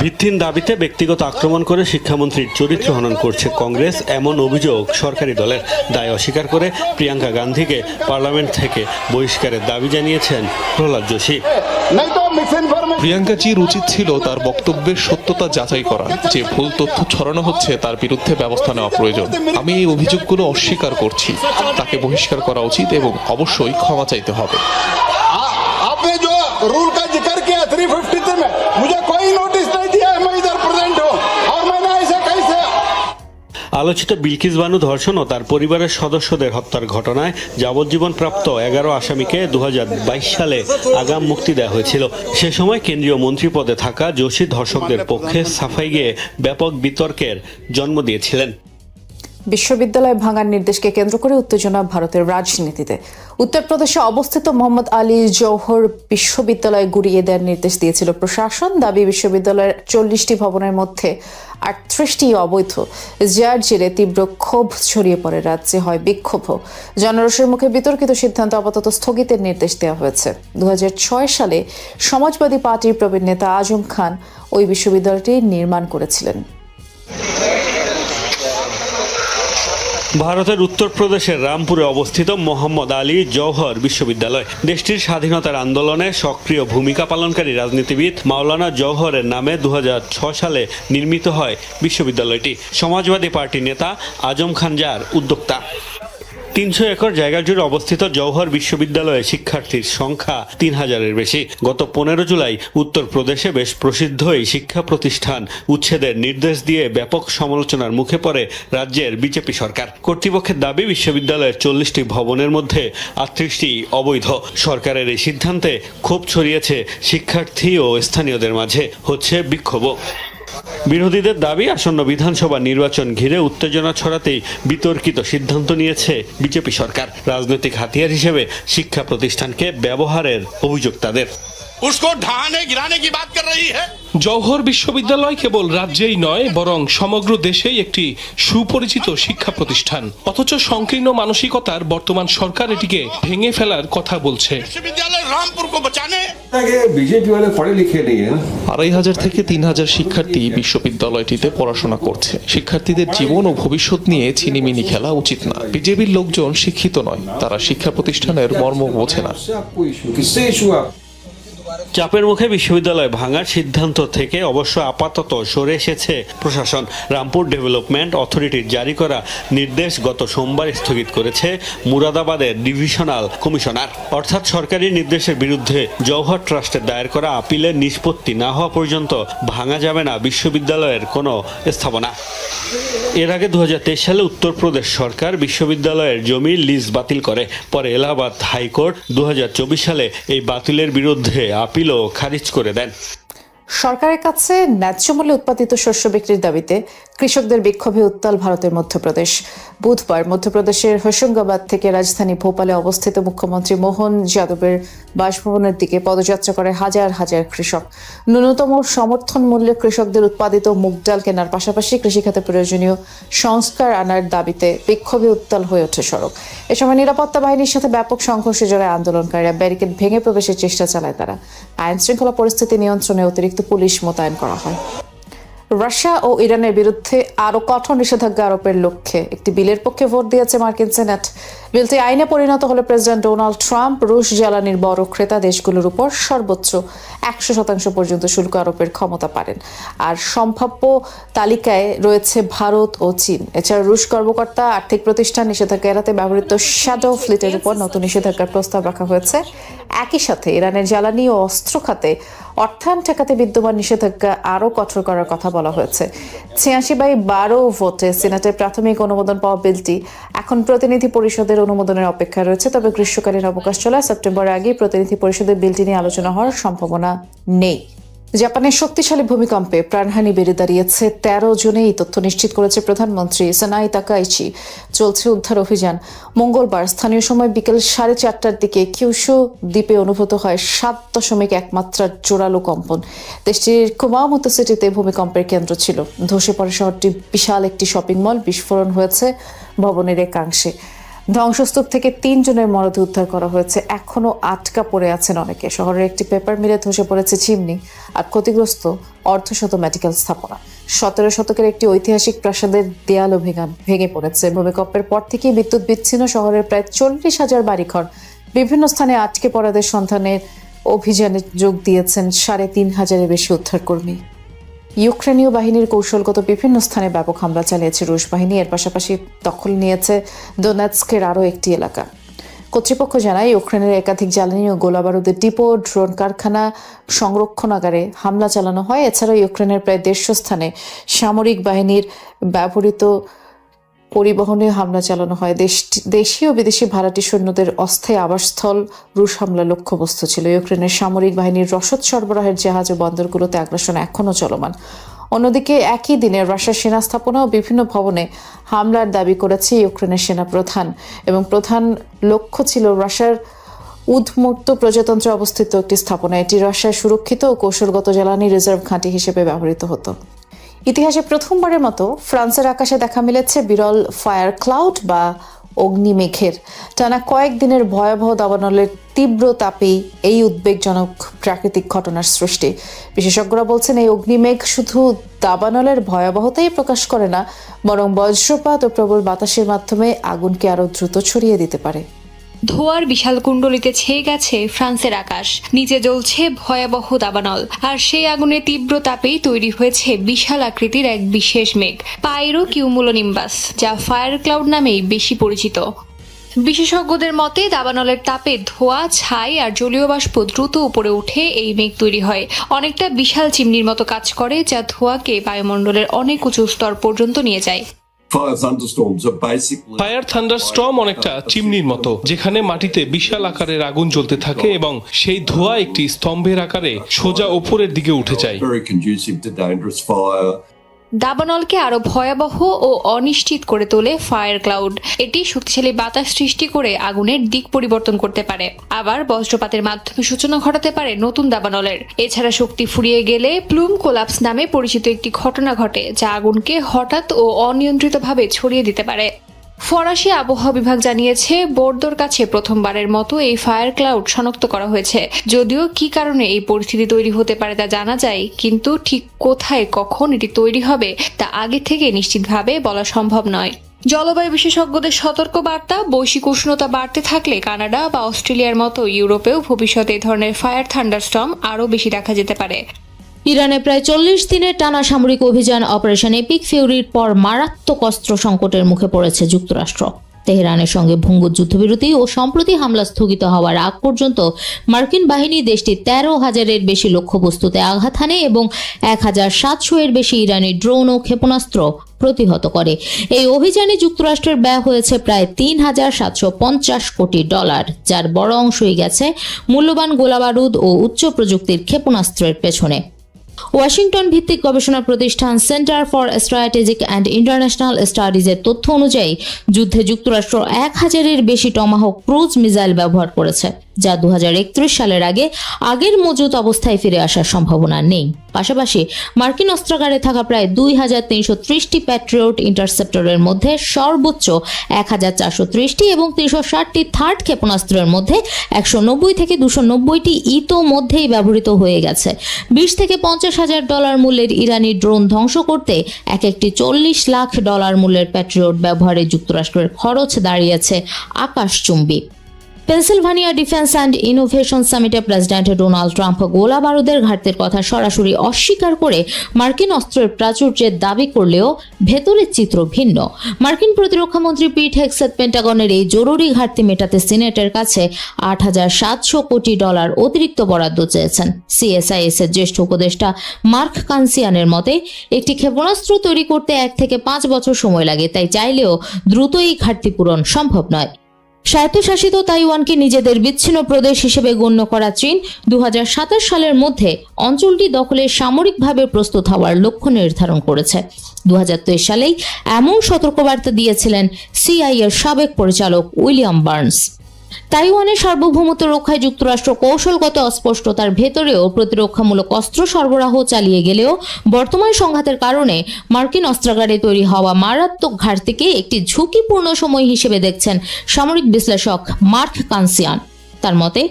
ভিত্তিহীন দাবিতে ব্যক্তিগত আক্রমণ করে শিক্ষামন্ত্রীর চরিত্র হনন করছে কংগ্রেস, এমন অভিযোগ সরকারি দলের। দায় অস্বীকার করে প্রিয়াঙ্কা গান্ধীকে পার্লামেন্ট থেকে বহিষ্কারের দাবি জানিয়েছেন প্রহ্লাদ যোশী। প্রিয়াঙ্কাজির উচিত ছিল তার বক্তব্যের সত্যতা যাচাই করা। যে ভুল তথ্য ছড়ানো হচ্ছে তার বিরুদ্ধে ব্যবস্থা নেওয়া প্রয়োজন। আমি এই অভিযোগগুলো অস্বীকার করছি। তাকে বহিষ্কার করা উচিত এবং অবশ্যই ক্ষমা চাইতে হবে। आपने जो रूल का जिक्र किया 353 में, मुझे कोई नोटिस नहीं दिया है, मैं इधर प्रेजेंट हूँ और मैंने ऐसे कैसे। আলোচিত বিলকিস বানু ধর্ষণ ও তার পরিবারের সদস্যদের হত্যার ঘটনায় যাবজ্জীবন প্রাপ্ত 11 আসামিকে 2022 সালে আগাম মুক্তি দেওয়া হয়েছিল। সে সময় কেন্দ্রীয় মন্ত্রী পদে থাকা যোশী ধর্ষকদের পক্ষে সাফাই গেয়ে ব্যাপক বিতর্কের জন্ম দিয়েছিলেন। বিশ্ববিদ্যালয় ভাঙার নির্দেশকে কেন্দ্র করে উত্তেজনা ভারতের রাজনীতিতে। উত্তরপ্রদেশে অবস্থিত মোহাম্মদ আলী জওহর বিশ্ববিদ্যালয় গুড়িয়ে দেওয়ার নির্দেশ দিয়েছিল প্রশাসন। দাবি, বিশ্ববিদ্যালয়ের 40টি ভবনের মধ্যে 38টি অবৈধ, যার জেরে তীব্র ক্ষোভ ছড়িয়ে পড়ে রাজ্যে, হয় বিক্ষোভ। জনরোষের মুখে বিতর্কিত সিদ্ধান্ত আপাতত স্থগিতের নির্দেশ দেওয়া হয়েছে। 2006 সালে সমাজবাদী পার্টির প্রবীণ নেতা আজম খান ওই বিশ্ববিদ্যালয়টি নির্মাণ করেছিলেন। ভারতের উত্তরপ্রদেশের রামপুরে অবস্থিত মোহাম্মদ আলী জওহর বিশ্ববিদ্যালয় দেশটির স্বাধীনতার আন্দোলনে সক্রিয় ভূমিকা পালনকারী রাজনীতিবিদ মাওলানা জওহরের নামে 2006 সালে নির্মিত হয় বিশ্ববিদ্যালয়টি। সমাজবাদী পার্টির নেতা আজম খান যার উদ্যোক্তা। 300 একর জায়গা জুড়ে অবস্থিত জওহর বিশ্ববিদ্যালয়ে শিক্ষার্থীর সংখ্যা 3000-এর বেশি। গত 15 জুলাই উত্তরপ্রদেশে বেশ প্রসিদ্ধ এই শিক্ষা প্রতিষ্ঠান উচ্ছেদের নির্দেশ দিয়ে ব্যাপক সমালোচনার মুখে পড়ে রাজ্যের বিজেপি সরকার। কর্তৃপক্ষের দাবি, বিশ্ববিদ্যালয়ের 40টি ভবনের মধ্যে 38টি অবৈধ। সরকারের এই সিদ্ধান্তে ক্ষোভ ছড়িয়েছে শিক্ষার্থী ও স্থানীয়দের মাঝে, হচ্ছে বিক্ষোভ। বিরোধীদের দাবি, আসন্ন বিধানসভা নির্বাচন ঘিরে উত্তেজনা ছড়াতেই বিতর্কিত সিদ্ধান্ত নিয়েছে বিজেপি সরকার। রাজনৈতিক হাতিয়ার হিসেবে শিক্ষা প্রতিষ্ঠানকে ব্যবহারের অভিযোগ তাদের। জওহর বিশ্ববিদ্যালয় কেবল রাজ্যেই নয়, বরং সমগ্র দেশেই একটি সুপরিচিত শিক্ষা প্রতিষ্ঠান। অথচ সংকীর্ণ মানসিকতার বর্তমান সরকার এটিকে ভেঙে ফেলার কথা বলছে। 2500 থেকে 3000 শিক্ষার্থী বিশ্ববিদ্যালয়টিতে পড়াশোনা করছে। শিক্ষার্থীদের জীবন ও ভবিষ্যৎ নিয়ে ছিনিমিনি খেলা উচিত না। বিজেপির লোকজন শিক্ষিত নয়, তারা শিক্ষা প্রতিষ্ঠানের মর্ম বোঝে না। চাপের মুখে বিশ্ববিদ্যালয় ভাঙার সিদ্ধান্ত থেকে অবশ্য আপাতত সরে এসেছে প্রশাসন। রামপুর ডেভেলপমেন্ট অথরিটির জারি করা নির্দেশ গত সোমবার স্থগিত করেছে মুরাদাবাদের ডিভিশনাল কমিশনার। অর্থাৎ সরকারি নির্দেশের বিরুদ্ধে জওহর ট্রাস্টের দায়ের করা আপিলের নিষ্পত্তি না হওয়া পর্যন্ত ভাঙা যাবে না বিশ্ববিদ্যালয়ের কোনো স্থাপনা। এর আগে 2023 সালে উত্তরপ্রদেশ সরকার বিশ্ববিদ্যালয়ের জমি লিজ বাতিল করে। পরে এলাহাবাদ হাইকোর্ট 2024 সালে এই বাতিলের বিরুদ্ধে আপিলও খারিজ করে দেন। সরকারের কাছে ন্যায্য মূল্যে উৎপাদিত শস্য বিক্রির দাবিতে কৃষকদের বিক্ষোভে উত্তাল ভারতের মধ্যপ্রদেশ। বুধবার মধ্যপ্রদেশের হোশঙ্গাবাদ থেকে রাজধানী ভোপালে অবস্থিত মুখ্যমন্ত্রী মোহন যাদবের বাসভবনের দিকে পদযাত্রা করে হাজার হাজার কৃষক। ন্যূনতম সমর্থন মূল্যে কৃষকদের উৎপাদিত মুগ ডাল কেনার পাশাপাশি কৃষিখাতে প্রয়োজনীয় সংস্কার আনার দাবিতে বিক্ষোভে উত্তাল হয়ে ওঠে সড়ক। এ সময় নিরাপত্তা বাহিনীর সাথে ব্যাপক সংঘর্ষে জড়ায় আন্দোলনকারীরা। ব্যারিকেড ভেঙে প্রবেশের চেষ্টা চালায় তারা। আইন শৃঙ্খলা পরিস্থিতি নিয়ন্ত্রণে অতিরিক্ত পুলিশ মোতায়েন করা হয়। রাশিয়া ও ইরানের বিরুদ্ধে আরো কঠোর নিষেধাজ্ঞা আরোপের লক্ষ্যে একটি বিলের পক্ষে ভোট দিয়েছে মার্কিন সেনেট। বিলটি আইনে পরিণত হলে প্রেসিডেন্ট ডোনাল্ড ট্রাম্প রুশ জ্বালানির বড় ক্রেতা দেশগুলোর উপর সর্বোচ্চ 100% পর্যন্ত শুল্ক আরোপের ক্ষমতা পারেন। আর সম্ভাব্য তালিকায় রয়েছে ভারত ও চীন। এছাড়া রুশ কর্মকর্তা, আর্থিক প্রতিষ্ঠান নিষেধাজ্ঞা এড়াতে ব্যবহৃত শ্যাডো ফ্লিটের উপর নতুন নিষেধাজ্ঞার প্রস্তাব রাখা হয়েছে। একই সাথে ইরানের জ্বালানি ও অস্ত্র খাতে অর্থায়ন ঠেকাতে বিদ্যমান নিষেধাজ্ঞা আরও কঠোর করার কথা বলা হয়েছে। 86/12 ভোটে সিনেটের প্রাথমিক অনুমোদন পাওয়া বিলটি এখন প্রতিনিধি পরিষদের অনুমোদনের অপেক্ষায় রয়েছে। তবে গ্রীষ্মকালীন অবকাশ চলায় সেপ্টেম্বরের আগে প্রতিনিধি পরিষদের বিলটি নিয়ে আলোচনা হওয়ার সম্ভাবনা নেই। জাপানের শক্তিশালী ভূমিকম্পে প্রাণহানি বেড়ে দাঁড়িয়েছে 13 জনে। এই তথ্য নিশ্চিত করেছে প্রধানমন্ত্রী সানাই তাকাইচি। চলছে উদ্ধার অভিযান। মঙ্গলবার স্থানীয় সময় বিকেল 4:30টার দিকে কিউশু দ্বীপে অনুভূত হয় 7.1 মাত্রার জোরালো কম্পন। দেশটির কুমামোতো সিটিতে ভূমিকম্পের কেন্দ্র ছিল। ধসে পড়ে শহরটি বিশাল একটি শপিং মল। বিস্ফোরণ হয়েছে ভবনের একাংশে। ধ্বংসস্তূপ থেকে 3 জনের মরদেহ উদ্ধার করা হয়েছে। এখনো আটকা পড়ে আছেন অনেকে। শহরের একটি পেপার মিলে ধসে পড়েছে চিমনি আর ক্ষতিগ্রস্ত অর্ধশত মেডিকেল স্থাপনা। 17 শতকের একটি ঐতিহাসিক প্রাসাদের দেয়ালও ভেঙে পড়েছে। ভূমিকম্পের পর থেকেই বিদ্যুৎ বিচ্ছিন্ন শহরের প্রায় 40,000 বাড়িঘর। বিভিন্ন স্থানে আটকে পড়াদের সন্ধানের অভিযানে যোগ দিয়েছেন 3,500-এর বেশি উদ্ধারকর্মী। ইউক্রেনীয় বাহিনীর কৌশলগত বিভিন্ন স্থানে ব্যাপক হামলা চালিয়েছে রুশ বাহিনী। এর পাশাপাশি দখল নিয়েছে ডোনেৎস্কের আরও একটি এলাকা। কর্তৃপক্ষ জানায় ইউক্রেনের একাধিক জ্বালানি ও গোলাবারুদের ডিপো, ড্রোন কারখানা, সংরক্ষণাগারে হামলা চালানো হয়। এছাড়াও ইউক্রেনের প্রায় 150 স্থানে সামরিক বাহিনীর ব্যবহৃত পরিবহনে হামলা চালানো হয়। দেশীয় ও বিদেশি ভাড়াটি সৈন্যদের অস্থায়ী আবাসস্থল রুশ হামলা লক্ষ্যবস্তু ছিল। ইউক্রেনের সামরিক বাহিনীর রসদ সরবরাহের জাহাজ ও বন্দরগুলোতে আগ্রাসন এখনও চলমান। অন্যদিকে একই দিনে রাশিয়ার সেনা স্থাপনা ও বিভিন্ন ভবনে হামলার দাবি করেছে ইউক্রেনের সেনা প্রধান। এবং প্রধান লক্ষ্য ছিল রাশিয়ার উদ্মুক্ত প্রজাতন্ত্রে অবস্থিত একটি স্থাপনা। এটি রাশিয়ার সুরক্ষিত ও কৌশলগত জ্বালানি রিজার্ভ ঘাঁটি হিসেবে ব্যবহৃত হতো। ইতিহাসে প্রথমবারের মতো ফ্রান্সের আকাশে দেখা মিলেছে বিরল ফায়ার ক্লাউড বা অগ্নিমেঘের। টানা কয়েকদিনের ভয়াবহ দাবানলের তীব্র তাপেই এই উদ্বেগজনক প্রাকৃতিক ঘটনার সৃষ্টি। বিশেষজ্ঞরা বলছেন এই অগ্নিমেঘ শুধু দাবানলের ভয়াবহতাই প্রকাশ করে না, বরং বজ্রপাত ও প্রবল বাতাসের মাধ্যমে আগুনকে আরও দ্রুত ছড়িয়ে দিতে পারে। ধোঁয়ার বিশাল কুণ্ডলিতে ছেয়ে গেছে ফ্রান্সের আকাশ। নিচে জ্বলছে ভয়াবহ দাবানল, আর সেই আগুনের তীব্র তাপেই তৈরি হয়েছে বিশাল আকৃতির এক বিশেষ মেঘ, পাইরো কিউমুলোনিম্বাস, যা ফায়ার ক্লাউড নামেই বেশি পরিচিত। বিশেষজ্ঞদের মতে দাবানলের তাপে ধোঁয়া, ছাই আর জলীয় বাষ্প দ্রুত উপরে উঠে এই মেঘ তৈরি হয়। অনেকটা বিশাল চিমনির মতো কাজ করে, যা ধোঁয়াকে বায়ুমণ্ডলের অনেক উঁচু স্তর পর্যন্ত নিয়ে যায়। ফায়ার থান্ডারস্টর্ম অনেকটা চিমনির মতো, যেখানে মাটিতে বিশাল আকারের আগুন জ্বলতে থাকে এবং সেই ধোঁয়া একটি স্তম্ভের আকারে সোজা উপরের দিকে উঠে যায়। দাবানলকে আরো ভয়াবহ ও অনিশ্চিত করে তোলে ফায়ার ক্লাউড। এটি শক্তিশালী বাতাস সৃষ্টি করে আগুনের দিক পরিবর্তন করতে পারে, আবার বজ্রপাতের মাধ্যমে সূচনা ঘটাতে পারে নতুন দাবানলের। এছাড়া শক্তি ফুরিয়ে গেলে প্লুম কোলাপস নামে পরিচিত একটি ঘটনা ঘটে, যা আগুনকে হঠাৎ ও অনিয়ন্ত্রিতভাবে ছড়িয়ে দিতে পারে। ফরাসি আবহাওয়া বিভাগ জানিয়েছে বোর্দোর কাছে প্রথমবারের মতো এই ফায়ার ক্লাউড শনাক্ত করা হয়েছে। যদিও কি কারণে এই পরিস্থিতি তৈরি হতে পারে তা জানা যায়, কিন্তু ঠিক কোথায় কখন এটি তৈরি হবে তা আগে থেকে নিশ্চিতভাবে বলা সম্ভব নয়। জলবায়ু বিশেষজ্ঞদের সতর্ক বার্তা, বৈশ্বিক উষ্ণতা বাড়তে থাকলে কানাডা বা অস্ট্রেলিয়ার মতো ইউরোপেও ভবিষ্যতে এই ধরনের ফায়ার থান্ডারস্টর্ম আরও বেশি দেখা যেতে পারে। ইরানে প্রায় 40 দিনের টানা সামরিক অভিযান অপারেশন এপিক ফিউরির পর মারাত্মক অস্ত্র সংকটের মুখে পড়েছে যুক্তরাষ্ট্র। তেহরানের সঙ্গে ভঙ্গুর যুদ্ধবিরতি ও সম্প্রতি হামলা স্থগিত হওয়ার আগ পর্যন্ত মার্কিন বাহিনী দেশটির 13,000-এর বেশি লক্ষ্যবস্তুতে আঘাত হানে এবং 1,700-এর বেশি ইরানি ড্রোন ও ক্ষেপণাস্ত্র প্রতিহত করে। এই অভিযানে যুক্তরাষ্ট্রের ব্যয় হয়েছে প্রায় $3,750 কোটি, যার বড় অংশই গেছে মূল্যবান গোলাবারুদ ও উচ্চ প্রযুক্তির ক্ষেপণাস্ত্রের পেছনে। ওয়াশিংটন ভিত্তিক গবেষণা প্রতিষ্ঠান centre for strategic and international স্টাডিজের তথ্য অনুযায়ী যুদ্ধে যুক্তরাষ্ট্র 1,000-এর বেশি টমাহক ক্রুজ মিসাইল ব্যবহার করেছে। যা 2031 সালের আগে আগের মজুত অবস্থায় ফিরে আসার সম্ভাবনা নেই। পাশাপাশি মার্কিন অস্ত্রাগারে থাকা প্রায় 2330টি প্যাট্রিয়ট ইন্টারসেপ্টরের মধ্যে সর্বোচ্চ 1430টি এবং 360টি থার্ড ক্ষেপণাস্ত্রের মধ্যে 190 থেকে 290টি ইতোমধ্যেই ব্যবহৃত হয়ে গেছে। 20 থেকে $50,000 মূল্যের ইরানি ড্রোন ধ্বংস করতে একটি $40 লাখ মূল্যের প্যাট্রিয়ট ব্যবহারে যুক্তরাষ্ট্রের খরচ দাঁড়িয়েছে আকাশচুম্বী। পেনসিলভানিয়া ডিফেন্স অ্যান্ড ইনোভেশন সামিটে প্রেসিডেন্ট ডোনাল্ড ট্রাম্প গোলা বারুদের ঘাটতির কথা সরাসরি অস্বীকার করে মার্কিন অস্ত্রের প্রাচুর্যের দাবি করলেও ভেতরের চিত্র ভিন্ন। মার্কিন প্রতিরক্ষামন্ত্রী পিট হেগসেথ পেন্টাগনের এই জরুরি ঘাটতি মেটাতে সিনেটের কাছে $8,700 কোটি অতিরিক্ত বরাদ্দ চেয়েছেন। সিএসআইএস এর জ্যেষ্ঠ উপদেষ্টা মার্ক কানসিয়ানের মতে একটি ক্ষেপণাস্ত্র তৈরি করতে 1 থেকে 5 বছর সময় লাগে, তাই চাইলেও দ্রুত এই ঘাটতি পূরণ সম্ভব নয়। স্বায়ত্তশাসিত তাইওয়ানকে নিজেদের বিচ্ছিন্ন প্রদেশ হিসেবে গণ্য করা চীন 2027 সালের মধ্যে অঞ্চলটি দখলে সামরিকভাবে প্রস্তুত হওয়ার লক্ষ্য নির্ধারণ করেছে। 2023 সালেই এমন সতর্কবার্তা দিয়েছিলেন সিআই এর সাবেক পরিচালক উইলিয়াম বার্নস। তাইওয়ানের সার্বভৌমত্ব রক্ষায় যুক্তরাষ্ট্র কৌশলগত অস্পষ্টতার ভেতরেও প্রতিরক্ষামূলক অস্ত্র সরবরাহ চালিয়ে গেলেও বর্তমান সংঘাতের কারণে মার্কিন অস্ত্রাগারে তৈরি হওয়া মারাত্মক ঘাটতিকে একটি ঝুঁকিপূর্ণ সময় হিসেবে দেখছেন সামরিক বিশ্লেষক মার্ক কানসিয়ান। তার মতে,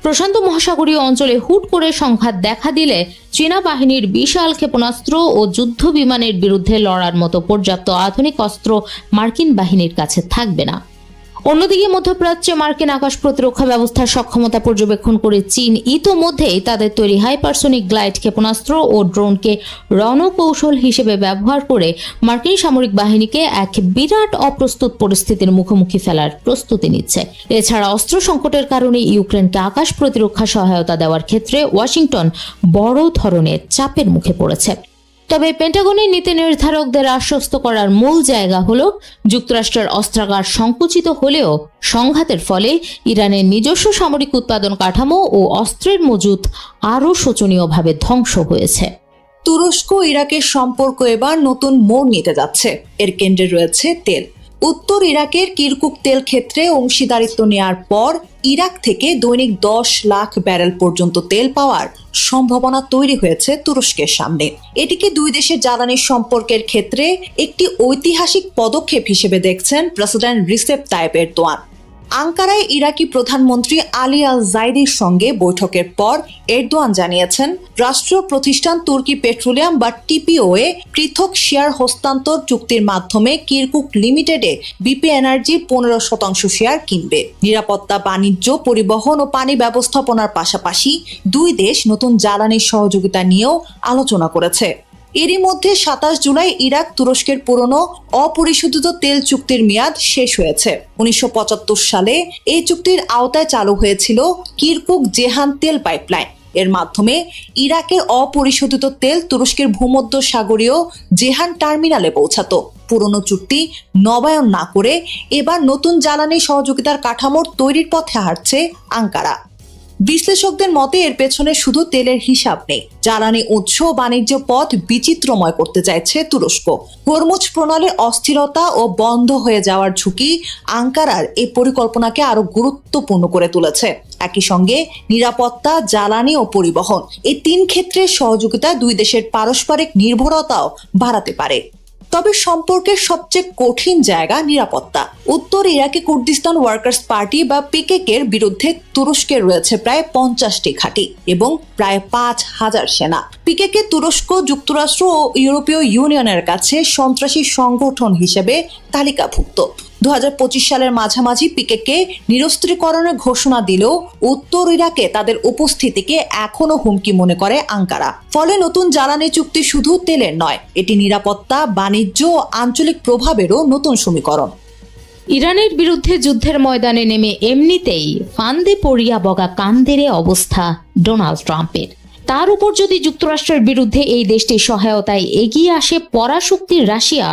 প্রশান্ত মহাসাগরীয় অঞ্চলে হুট করে সংঘাত দেখা দিলে চীনা বাহিনীর বিশাল ক্ষেপণাস্ত্র ও যুদ্ধ বিমানের বিরুদ্ধে লড়ার মতো পর্যাপ্ত আধুনিক অস্ত্র মার্কিন বাহিনীর কাছে থাকবে না। অন্যদিকে মধ্যপ্রাচ্যে মার্কিন আকাশ প্রতিরক্ষা ব্যবস্থার সক্ষমতা পর্যবেক্ষণ করে চীন ইতোমধ্যেই তাদের তৈরি হাইপারসোনিক গ্লাইড ক্ষেপণাস্ত্র ও ড্রোনকে রণকৌশল হিসেবে ব্যবহার করে মার্কিন সামরিক বাহিনীকে এক বিরাট অপ্রস্তুত পরিস্থিতির মুখোমুখি ফেলার প্রস্তুতি নিচ্ছে। এছাড়া অস্ত্র সংকটের কারণে ইউক্রেনকে আকাশ প্রতিরক্ষা সহায়তা দেওয়ার ক্ষেত্রে ওয়াশিংটন বড় ধরনের চাপের মুখে পড়েছে। তবে পেন্টাগনের নীতি নির্ধারকদের আশ্বস্ত করার মূল জায়গা হলো যুক্তরাষ্ট্রের অস্ত্রাগার সংকুচিত হলেও সংঘাতের ফলে ইরানের নিজস্ব সামরিক উৎপাদন কাঠামো ও অস্ত্রের মজুত আরও শোচনীয়ভাবে ধ্বংস হয়েছে। তুরস্ক ইরাকের সম্পর্ক এবার নতুন মোড় নিতে যাচ্ছে। এর কেন্দ্রে রয়েছে তেল। উত্তর ইরাকের কিরকুক তেল ক্ষেত্রে অংশীদারিত্ব নেয়ার পর ইরাক থেকে দৈনিক 10 লাখ ব্যারেল পর্যন্ত তেল পাওয়ার সম্ভাবনা তৈরি হয়েছে তুরস্কের সামনে। এটিকে দুই দেশের জ্বালানি সম্পর্কের ক্ষেত্রে একটি ঐতিহাসিক পদক্ষেপ হিসেবে দেখছেন প্রেসিডেন্ট রিসেপ তাইপ এরদোয়ান। আঙ্কারায় ইরাকি প্রধানমন্ত্রী আলী আল জাইদির সঙ্গে বৈঠকের পর এরদোয়ান জানিয়েছেন, রাষ্ট্রীয় প্রতিষ্ঠান তুর্কি পেট্রোলিয়াম বা টিপিওএ পৃথক শেয়ার হস্তান্তর চুক্তির মাধ্যমে কিরকুক লিমিটেডে বিপি এনার্জির 15% শেয়ার কিনবে। নিরাপত্তা, বাণিজ্য, পরিবহন ও পানি ব্যবস্থাপনার পাশাপাশি দুই দেশ নতুন জ্বালানি সহযোগিতা নিয়েও আলোচনা করেছে। এরই মধ্যে 27 জুলাই ইরাক তুরস্কের পুরনো অপরিশোধিত তেল চুক্তির মেয়াদ শেষ হয়েছে। 1975 সালে এই চুক্তির আওতায় চালু হয়েছিল কিরকুক জেহান তেল পাইপলাইন। এর মাধ্যমে ইরাকের অপরিশোধিত তেল তুরস্কের ভূমধ্য সাগরীয় জেহান টার্মিনালে পৌঁছাতো। পুরনো চুক্তি নবায়ন না করে এবার নতুন জ্বালানি সহযোগিতার কাঠামোর তৈরির পথে হাঁটছে আঙ্কারা। বিশ্লেষকদের মতে এর পেছনে শুধু তেলের হিসাব নেই, জ্বালানি উৎস ও বাণিজ্য পথ বিচিত্রময় করতে চাইছে তুরস্ক। হরমুজ প্রণালীর অস্থিরতা ও বন্ধ হয়ে যাওয়ার ঝুঁকি আঙ্কারার এই পরিকল্পনাকে আরো গুরুত্বপূর্ণ করে তুলেছে। একই সঙ্গে নিরাপত্তা, জ্বালানি ও পরিবহন এই 3 ক্ষেত্রে সহযোগিতা দুই দেশের পারস্পরিক নির্ভরতাও বাড়াতে পারে। তবে সম্পর্কের সবচেয়ে কঠিন জায়গা নিরাপত্তা। উত্তর ইরাকে কুর্দিস্তান ওয়ার্কার্স পার্টি বা পিকেকের বিরুদ্ধে তুরস্কের রয়েছে প্রায় 50টি ঘাঁটি এবং প্রায় 5000 সেনা। পিকেকে তুরস্ক, যুক্তরাষ্ট্র ও ইউরোপীয় ইউনিয়নের কাছে সন্ত্রাসী সংগঠন হিসেবে তালিকাভুক্ত। 2025 সালের মাঝামাঝি পিকেকে নিরস্ত্রীকরণের ঘোষণা দিলেও উত্তর ইরাকে তাদের উপস্থিতিকে এখনো হুমকি মনে করে আঙ্কারা। ফলে নতুন জ্বালানি চুক্তি শুধু তেলের নয়, এটি নিরাপত্তা, বাণিজ্য ও আঞ্চলিক প্রভাবেরও নতুন সমীকরণ। ইরানের বিরুদ্ধে যুদ্ধের ময়দানে নেমে এমনিতেই ফান্দে পড়িয়া বগা কান্দেরে অবস্থা ডোনাল্ড ট্রাম্পের। তার উপর যদি যুক্তরাষ্ট্রের বিরুদ্ধে এই দেশটির সহায়তায় এগিয়ে আসে পরাশক্তির রাশিয়া,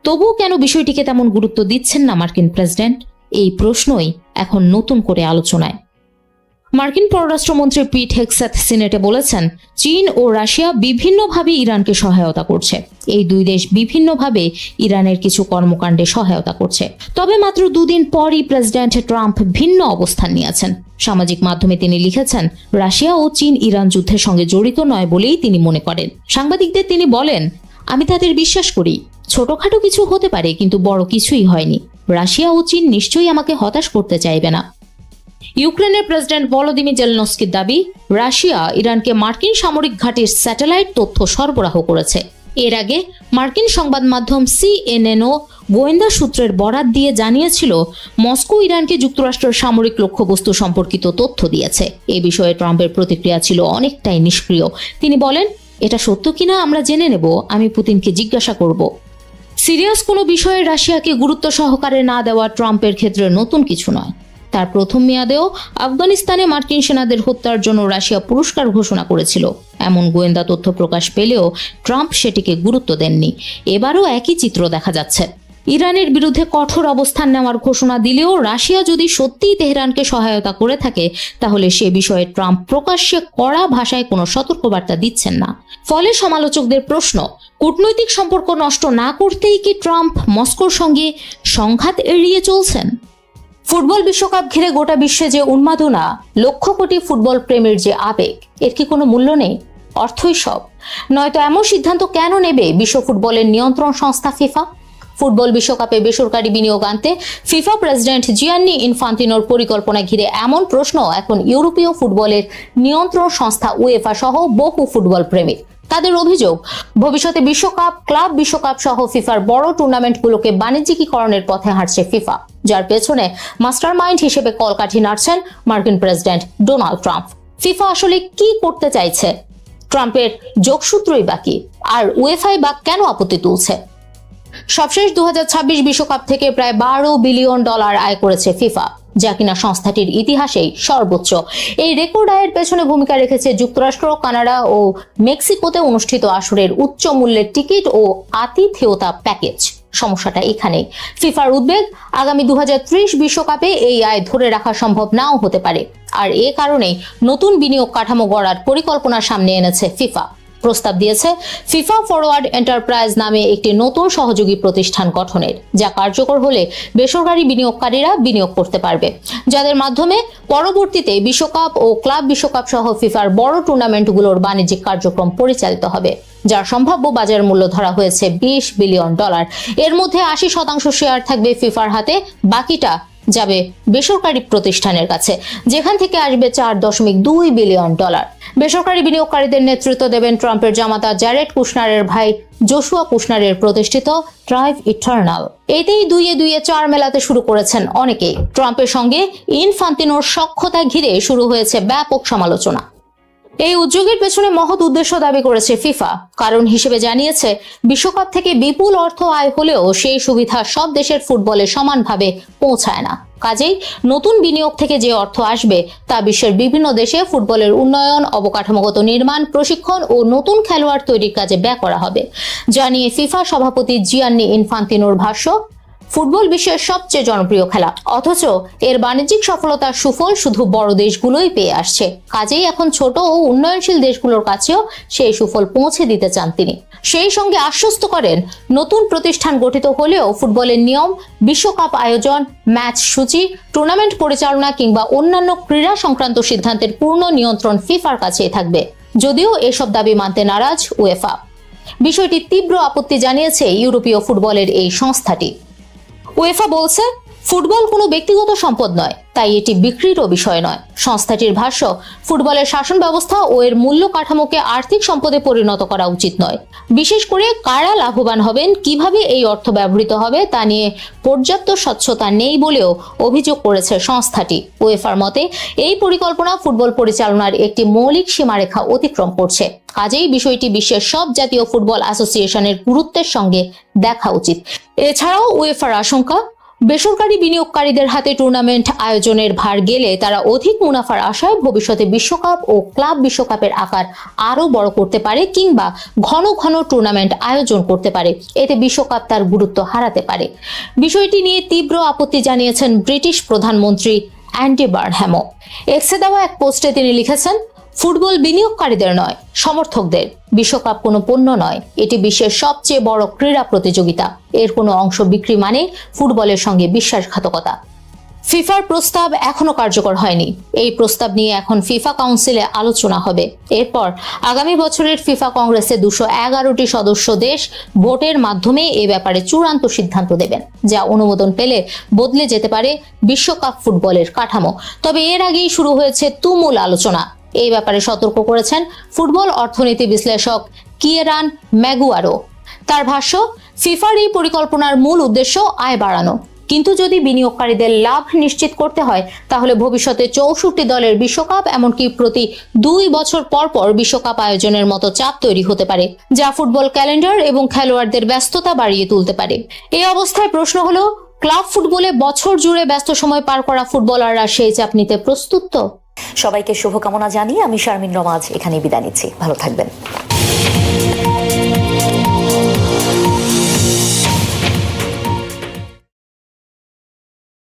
তবুও কেন বিষয়টিকে তেমন গুরুত্ব দিচ্ছেন না মার্কিন প্রেসিডেন্ট? এই প্রশ্নই এখন নতুন করে আলোচনায়। মার্কিন পররাষ্ট্রমন্ত্রী পিট হেগসেথ সিনেটে বলেছেন, চীন ও রাশিয়া বিভিন্নভাবে ইরানকে সহায়তা করছে। এই দুই দেশ বিভিন্নভাবে ইরানের কিছু কর্মকাণ্ডে সহায়তা করছে। তবে মাত্র 2 দিন পরই প্রেসিডেন্ট ট্রাম্প ভিন্ন অবস্থান নিয়েছেন। সামাজিক মাধ্যমে তিনি লিখেছেন, রাশিয়া ও চীন ইরান যুদ্ধের সঙ্গে জড়িত নয় বলেই তিনি মনে করেন। সাংবাদিকদের তিনি বলেন, আমি তাদের বিশ্বাস করি। ছোটখাটো কিছু হতে পারে, কিন্তু বড় কিছুই হয়নি। রাশিয়া ও চীন নিশ্চয়ই আমাকে হতাশ করতে চাইবে না। ইউক্রেনের প্রেসিডেন্ট ভলোদিমির জেলেনস্কির দাবি, রাশিয়া ইরানকে মার্কিন সামরিক ঘাঁটির স্যাটেলাইট তথ্য সরবরাহ করেছে। এর আগে মার্কিন সংবাদ মাধ্যম সিএনএনও গোয়েন্দা সূত্রের বরাত দিয়ে জানিয়েছিল, মস্কো ইরানকে যুক্তরাষ্ট্রের সামরিক লক্ষ্যবস্তু সম্পর্কিত তথ্য দিয়েছে। এ বিষয়ে ট্রাম্পের প্রতিক্রিয়া ছিল অনেকটাই নিষ্ক্রিয়। তিনি বলেন, এটা সত্য কিনা আমরা জেনে নেব, আমি পুতিনকে জিজ্ঞাসা করব। সিরিয়াস কোনো বিষয়ে রাশিয়াকে গুরুত্ব সহকারে না দেওয়া ট্রাম্পের ক্ষেত্রে নতুন কিছু নয়। তার প্রথম মেয়াদেও আফগানিস্তানে মার্কিন সেনাদের হত্যার জন্য রাশিয়া পুরস্কার ঘোষণা করেছিল। এমন গোয়েন্দা তথ্য প্রকাশ পেলেও ট্রাম্প সেটিকে গুরুত্ব দেননি। এবারও একই চিত্র দেখা যাচ্ছে। ইরানের বিরুদ্ধে কঠোর অবস্থান নেওয়ার ঘোষণা দিলেও রাশিয়া যদি সত্যিই তেহরানকে সহায়তা করে থাকে, তাহলে সে বিষয়ে ট্রাম্প প্রকাশ্যে কড়া ভাষায় কোনো সতর্কবার্তা দিচ্ছেন না। ফলে সমালোচকদের প্রশ্ন, কূটনৈতিক সম্পর্ক নষ্ট না করতেই কি ট্রাম্প মস্কোর সঙ্গে সংঘাত এড়িয়ে চলছেন? ফুটবল বিশ্বকাপ ঘিরে গোটা বিশ্বে যে উন্মাদনা, লক্ষ কোটি ফুটবল প্রেমীর যে আবেগ, এর কি কোনো মূল্য নেই? অর্থই সব। নয়তো এমন সিদ্ধান্ত কেন নেবে বিশ্ব ফুটবলের নিয়ন্ত্রণ সংস্থা ফিফা? ফুটবল বিশ্বকাপে বেসরকারি বিনিয়োগ আনতে ফিফা প্রেসিডেন্ট জিয়ান্নি ইনফান্তিনোর পরিকল্পনা ঘিরে এমন প্রশ্ন এখন ইউরোপীয় ফুটবলের নিয়ন্ত্রণ সংস্থা উয়েফা সহ বহু ফুটবল প্রেমী। তাদের অভিযোগ, ভবিষ্যতে বিশ্বকাপ, ক্লাব বিশ্বকাপ সহ ফিফার বড় টুর্নামেন্টগুলোকে বাণিজ্যিকীকরণের পথে হাঁটছে ফিফা, যার পেছনে মাস্টারমাইন্ড হিসেবে কলকাঠি নাড়ছেন মার্কিন প্রেসিডেন্ট ডোনাল্ড ট্রাম্প। ফিফা আসলে কি করতে চাইছে? ট্রাম্পের যোগসূত্রই বাকি, আর উয়েফাই বা কেন আপত্তি তুলছে? সবশেষ 2026 বিশ্বকাপ থেকে প্রায় $12 বিলিয়ন আয় করেছে ফিফা, যা কিনা সংস্থাটির ইতিহাসেই সর্বোচ্চ। এই রেকর্ড আয়ের পেছনে ভূমিকা রেখেছে যুক্তরাষ্ট্র, কানাডা ও মেক্সিকোতে অনুষ্ঠিত আসরের উচ্চ মূল্যের টিকিট ও আতিথেয়তা প্যাকেজ। সমস্যাটা এখানেই। ফিফার উদ্বেগ, আগামী 2030 বিশ্বকাপে এই আয় ধরে রাখা সম্ভব নাও হতে পারে। আর এ কারণেই নতুন বিনিয়োগ কাঠামো গড়ার পরিকল্পনা সামনে এনেছে ফিফা। প্রস্তাব দিয়েছে ফিফা ফরওয়ার্ড এন্টারপ্রাইজ নামে একটি নতুন সহযোগী প্রতিষ্ঠান গঠনের, যা কার্যকর হলে বেসরকারি বিনিয়োগকারীরা বিনিয়োগ করতে পারবে, যাদের মাধ্যমে পরবর্তীতে বিশ্বকাপ ও ক্লাব বিশ্বকাপ সহ ফিফার বড় টুর্নামেন্টগুলোর বাণিজ্যিক কার্যক্রম পরিচালিত হবে, যার সম্ভাব্য বাজার মূল্য ধরা হয়েছে $20 বিলিয়ন। এর মধ্যে 80% শেয়ার থাকবে ফিফার হাতে, বাকিটা যাবে বেসরকারি প্রতিষ্ঠানের কাছে, যেখান থেকে আসবে $4.2 বিলিয়ন। বেসরকারি বিনিয়োগকারীদের নেতৃত্ব দেবেন ট্রাম্পের জামাতা জ্যারেড কুশনারের ভাই জোশুয়া কুশনারের প্রতিষ্ঠিত ট্রাইভ ইটারনাল। এতেই দুইয়ে 4 মেলাতে শুরু করেছেন অনেকেই। ট্রাম্পের সঙ্গে ইনফান্তিনোর সখ্যতা ঘিরে শুরু হয়েছে ব্যাপক সমালোচনা। এই উদ্যোগের পেছনে মহৎ উদ্দেশ্য দাবি করেছে ফিফা। কারণ হিসেবে জানিয়েছে, বিশ্বকাপ থেকে বিপুল অর্থ আয় হলেও সেই সুবিধা সব দেশের ফুটবলে সমানভাবে পৌঁছায় না। কাজেই নতুন বিনিয়োগ থেকে যে অর্থ আসবে তা বিশ্বের বিভিন্ন দেশে ফুটবলের উন্নয়ন, অবকাঠামোগত নির্মাণ, প্রশিক্ষণ ও নতুন খেলোয়াড় তৈরির কাজে ব্যয় করা হবে। যা নিয়ে ফিফা সভাপতি জিয়ান্নি ইনফান্তিনোর ভাষ্য, ফুটবল বিশ্বের সবচেয়ে জনপ্রিয় খেলা, অথচ এর বাণিজ্যিক সফলতার সুফল শুধু বড় দেশগুলোই পেয়ে আসছে। কাজেই এখন ছোট ও উন্নয়নশীল দেশগুলোর কাছেও সেই সুফল পৌঁছে দিতে চান তিনি। সেই সঙ্গে আশ্বস্ত করেন, নতুন প্রতিষ্ঠান গঠিত হলেও ফুটবলের নিয়ম, বিশ্বকাপ আয়োজন, ম্যাচ সূচি, টুর্নামেন্ট পরিচালনা কিংবা অন্যান্য ক্রীড়া সংক্রান্ত সিদ্ধান্তের পূর্ণ নিয়ন্ত্রণ ফিফার কাছেই থাকবে। যদিও এসব দাবি মানতে নারাজ উয়েফা। বিষয়টি তীব্র আপত্তি জানিয়েছে ইউরোপীয় ফুটবলের এই সংস্থাটি। উয়েফা বলছে, ফুটবল কোনো ব্যক্তিগত সম্পদ নয়, তাই এটি বিক্রিরও বিষয় নয়। সংস্থাটির ভাষ্য, ফুটবলের শাসন ব্যবস্থা ও এর মূল্য কাঠামোকে আর্থিক সম্পদে পরিণত করা উচিত নয়। বিশেষ করে কারা লাভবান হবেন, কিভাবে এই অর্থ ব্যবহৃত হবে তা নিয়ে পর্যাপ্ত স্বচ্ছতা নেই বলেও অভিযোগ করেছে সংস্থাটি। উয়েফার মতে, এই পরিকল্পনা ফুটবল পরিচালনার একটি মৌলিক সীমারেখা অতিক্রম করছে। কাজেই বিষয়টি বিশ্বের সব জাতীয় ফুটবল অ্যাসোসিয়েশনের গুরুত্বের সঙ্গে দেখা উচিত। এছাড়াও উয়েফার আশঙ্কা, বেসরকারি বিনিয়োগকারীদের হাতে টুর্নামেন্ট আয়োজনের ভার গেলে তারা অধিক মুনাফার আশায় ভবিষ্যতে বিশ্বকাপ ও ক্লাব বিশ্বকাপের আকার আরো বড় করতে পারে কিংবা ঘন ঘন টুর্নামেন্ট আয়োজন করতে পারে। এতে বিশ্বকাপ তার গুরুত্ব হারাতে পারে। বিষয়টি নিয়ে তীব্র আপত্তি জানিয়েছেন ব্রিটিশ প্রধানমন্ত্রী অ্যান্ডি বার্নহ্যামও। এক্সে দেওয়া এক পোস্টে তিনি লিখেছেন, ফুটবল বিনিয়োগকারীদের নয়, সমর্থকদের। বিশ্বকাপ কোনো পণ্য নয়, এটি বিশ্বের সবচেয়ে বড় ক্রীড়া প্রতিযোগিতা। এর কোনো অংশ বিক্রি মানে ফুটবলের সঙ্গে বিশ্বাসঘাতকতা। ফিফার প্রস্তাব এখনো কার্যকর হয়নি। এই প্রস্তাব নিয়ে এখন ফিফা কাউন্সিলে আলোচনা হবে। এরপর আগামী বছরের ফিফা কংগ্রেসে 211টি সদস্য দেশ ভোটের মাধ্যমে এ ব্যাপারে চূড়ান্ত সিদ্ধান্ত দেবেন, যা অনুমোদন পেলে বদলে যেতে পারে বিশ্বকাপ ফুটবলের কাঠামো। তবে এর আগেই শুরু হয়েছে তুমুল আলোচনা। এই ব্যাপারে সতর্ক করেছেন ফুটবল অর্থনীতি বিশ্লেষক কিয়েরান ম্যাগুয়ারো। তার ভাষ্য, ফিফার এই পরিকল্পনার মূল উদ্দেশ্য আয় বাড়ানো, কিন্তু যদি বিনিয়োগকারীদের লাভ নিশ্চিত করতে হয় তাহলে ভবিষ্যতে 64 দলের বিশ্বকাপ, এমনকি প্রতি 2 বছর পর পর বিশ্বকাপ আয়োজনের মতো চাপ তৈরি হতে পারে, যা ফুটবল ক্যালেন্ডার এবং খেলোয়াড়দের ব্যস্ততা বাড়িয়ে তুলতে পারে। এই অবস্থায় প্রশ্ন হলো, ক্লাব ফুটবলে বছর জুড়ে ব্যস্ত সময় পার করা ফুটবলাররা সেই চাপ নিতে প্রস্তুত তো? সবাইকে শুভকামনা জানিয়ে আমি শারমিন রমাজ এখানেই বিদায় নিচ্ছি। ভালো থাকবেন।